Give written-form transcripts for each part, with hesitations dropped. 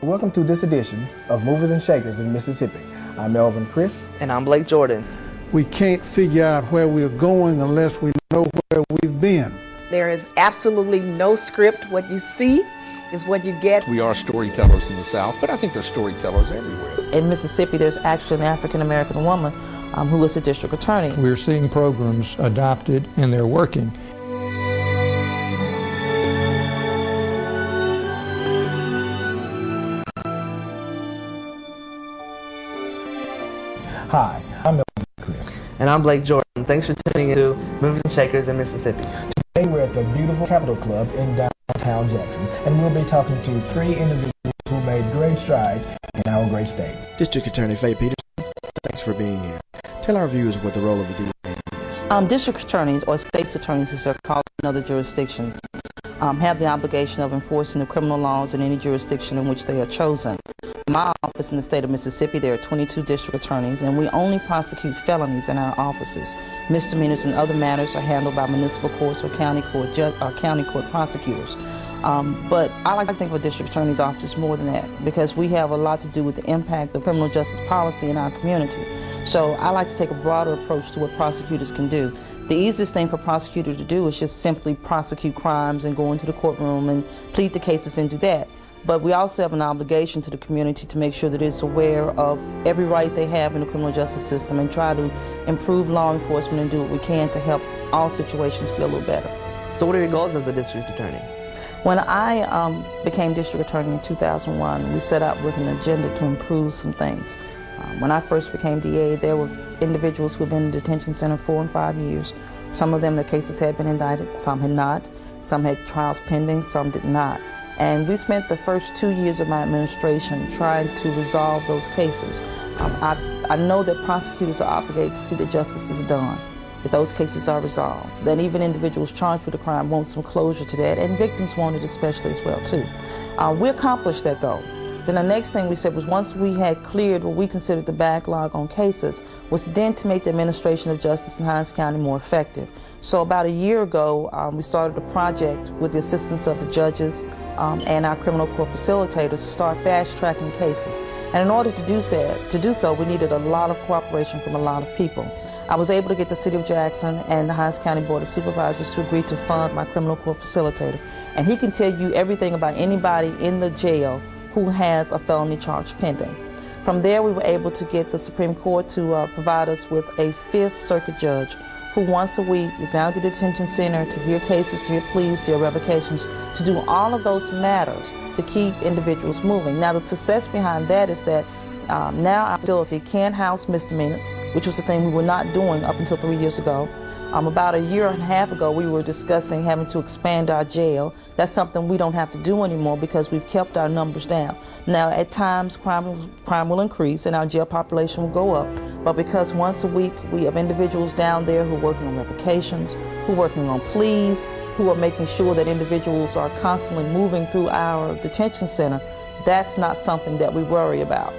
Welcome to this edition of Movers and Shakers in Mississippi. I'm Melvin Crisp. And I'm Blake Jordan. We can't figure out where we're going unless we know where we've been. There is absolutely no script. What you see is what you get. We are storytellers in the South, but I think there's storytellers everywhere. In Mississippi, there's actually an African-American woman who is a district attorney. We're seeing programs adopted and they're working. Hi, I'm Melvin Crisp. And I'm Blake Jordan. Thanks for tuning in to Movers and Shakers in Mississippi. Today we're at the beautiful Capitol Club in downtown Jackson, and we'll be talking to three individuals who made great strides in our great state. District Attorney Faye Peterson, thanks for being here. Tell our viewers what the role of a DA is. District attorneys, or state's attorneys as they're called in other jurisdictions, have the obligation of enforcing the criminal laws in any jurisdiction in which they are chosen. In my office in the state of Mississippi, there are 22 district attorneys, and we only prosecute felonies in our offices. Misdemeanors and other matters are handled by municipal courts or county court prosecutors. But I like to think of a district attorney's office more than that, because we have a lot to do with the impact of criminal justice policy in our community. So I like to take a broader approach to what prosecutors can do. The easiest thing for prosecutors to do is just simply prosecute crimes and go into the courtroom and plead the cases and do that. But we also have an obligation to the community to make sure that it's aware of every right they have in the criminal justice system and try to improve law enforcement and do what we can to help all situations be a little better. So what are your goals as a district attorney? When I became district attorney in 2001, we set out with an agenda to improve some things. When I first became DA, there were individuals who had been in detention center 4 and 5 years. Some of them, their cases had been indicted, some had not. Some had trials pending, some did not. And we spent the first 2 years of my administration trying to resolve those cases. I know that prosecutors are obligated to see that justice is done, that those cases are resolved, that even individuals charged with a crime want some closure to that, and victims want it especially as well too. We accomplished that goal. Then the next thing we said was, once we had cleared what we considered the backlog on cases, was then to make the administration of justice in Hinds County more effective. So about a year ago, we started a project with the assistance of the judges and our criminal court facilitators to start fast-tracking cases. And in order to do so, we needed a lot of cooperation from a lot of people. I was able to get the City of Jackson and the Hinds County Board of Supervisors to agree to fund my criminal court facilitator. And he can tell you everything about anybody in the jail who has a felony charge pending. From there, we were able to get the Supreme Court to provide us with a Fifth Circuit judge who once a week is down to the detention center to hear cases, to hear pleas, to hear revocations, to do all of those matters to keep individuals moving. Now, the success behind that is that now our facility can house misdemeanors, which was a thing we were not doing up until 3 years ago. About a year and a half ago, we were discussing having to expand our jail. That's something we don't have to do anymore because we've kept our numbers down. Now, at times, crime will increase and our jail population will go up, but because once a week we have individuals down there who are working on revocations, who are working on pleas, who are making sure that individuals are constantly moving through our detention center, that's not something that we worry about.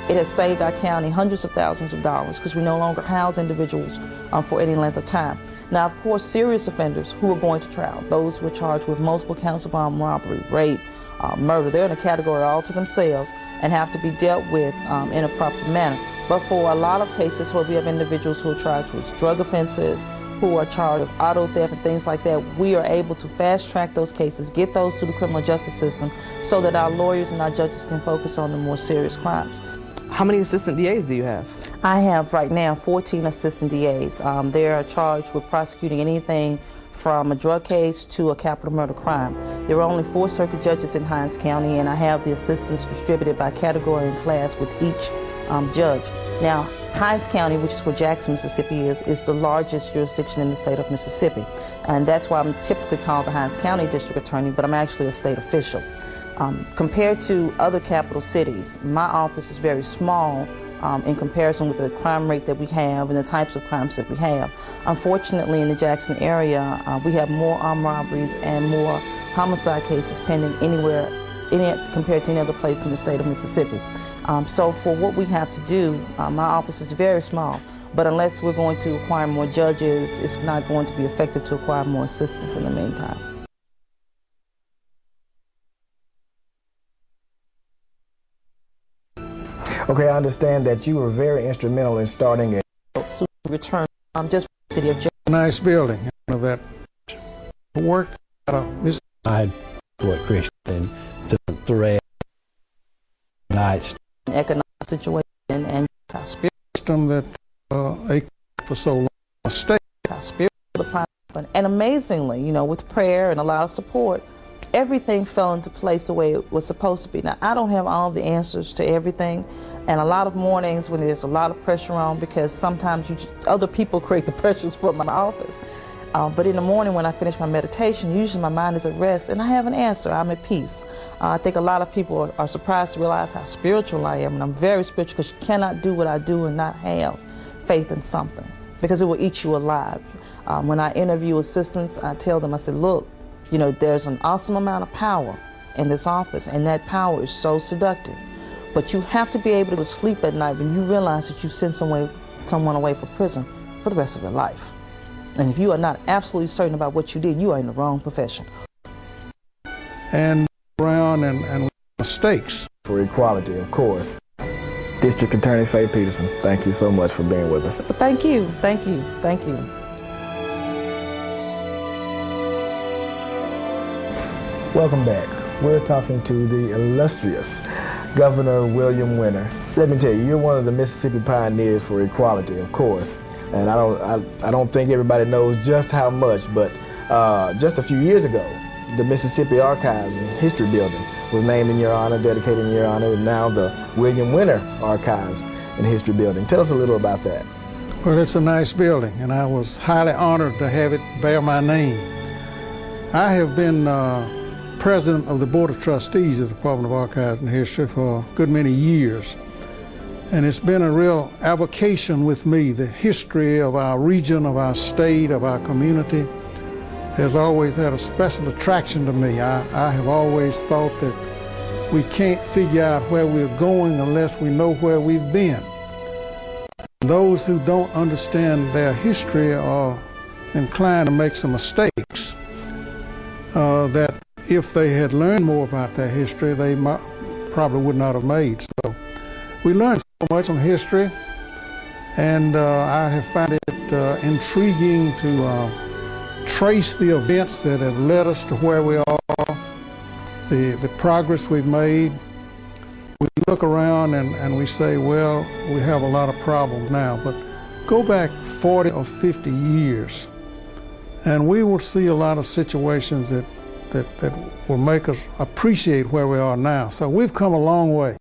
It has saved our county hundreds of thousands of dollars because we no longer house individuals for any length of time. Now, of course, serious offenders who are going to trial, those who are charged with multiple counts of armed robbery, rape, murder, they're in a category all to themselves and have to be dealt with in a proper manner. But for a lot of cases where we have individuals who are charged with drug offenses, who are charged with auto theft and things like that, we are able to fast track those cases, get those to the criminal justice system so that our lawyers and our judges can focus on the more serious crimes. How many assistant DAs do you have? I have right now 14 assistant DAs. They are charged with prosecuting anything from a drug case to a capital murder crime. There are only 4 circuit judges in Hinds County, and I have the assistants distributed by category and class with each judge. Now, Hinds County, which is where Jackson, Mississippi is the largest jurisdiction in the state of Mississippi. And that's why I'm typically called the Hinds County District Attorney, but I'm actually a state official. Compared to other capital cities, my office is very small in comparison with the crime rate that we have and the types of crimes that we have. Unfortunately, in the Jackson area, we have more armed robberies and more homicide cases pending compared to any other place in the state of Mississippi. So for what we have to do, my office is very small, but unless we're going to acquire more judges, it's not going to be effective to acquire more assistants in the meantime. Okay, I understand that you were very instrumental in starting it. To return just the city of Jackson. Nice building, you know, that worked out of this. I support Christian to thread nights. Economic situation and our spirit System that for so long a state. Our spirit and amazingly, you know, with prayer and a lot of support, everything fell into place the way it was supposed to be. Now, I don't have all the answers to everything, and a lot of mornings when there's a lot of pressure on, because sometimes other people create the pressures for my office. But in the morning when I finish my meditation, usually my mind is at rest and I have an answer. I'm at peace. I think a lot of people are surprised to realize how spiritual I am, and I'm very spiritual, because you cannot do what I do and not have faith in something, because it will eat you alive. When I interview assistants, I tell them, I said, look, you know, there's an awesome amount of power in this office, and that power is so seductive. But you have to be able to sleep at night when you realize that you sent someone away for prison for the rest of their life. And if you are not absolutely certain about what you did, you are in the wrong profession. And around and mistakes. For equality, of course. District Attorney Faye Peterson, thank you so much for being with us. Thank you, thank you, thank you. Welcome back. We're talking to the illustrious Governor William Winter. Let me tell you, you're one of the Mississippi pioneers for equality, of course. And I don't think everybody knows just how much, but just a few years ago, the Mississippi Archives and History Building was named in your honor, dedicated in your honor, and now the William Winter Archives and History Building. Tell us a little about that. Well, it's a nice building, and I was highly honored to have it bear my name. I have been president of the Board of Trustees of the Department of Archives and History for a good many years. And it's been a real avocation with me. The history of our region, of our state, of our community has always had a special attraction to me. I have always thought that we can't figure out where we're going unless we know where we've been. Those who don't understand their history are inclined to make some mistakes that if they had learned more about their history, they probably would not have made. So we learned so much from history, and I have found it intriguing to trace the events that have led us to where we are, the progress we've made. We look around and we say, well, we have a lot of problems now, but go back 40 or 50 years, and we will see a lot of situations that will make us appreciate where we are now. So we've come a long way.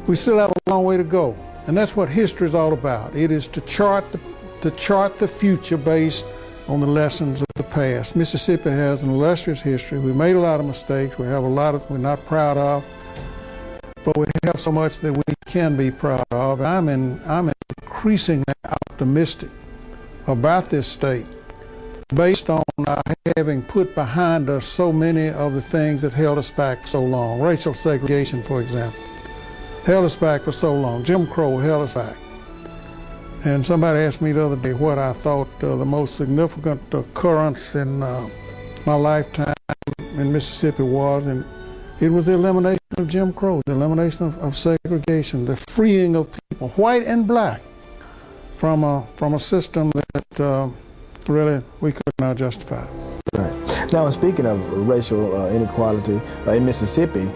We still have a long way to go, and that's what history is all about. It is to chart the future based on the lessons of the past. Mississippi has an illustrious history. We made a lot of mistakes. We have a lot we're not proud of, but we have so much that we can be proud of. I'm increasingly optimistic about this state, based on our having put behind us so many of the things that held us back so long. Racial segregation, for example, held us back for so long. Jim Crow held us back. And somebody asked me the other day what I thought the most significant occurrence in my lifetime in Mississippi was, and it was the elimination of Jim Crow, the elimination of segregation, the freeing of people, white and black, from a system that really we could not justify. Right. Now, speaking of racial inequality in Mississippi,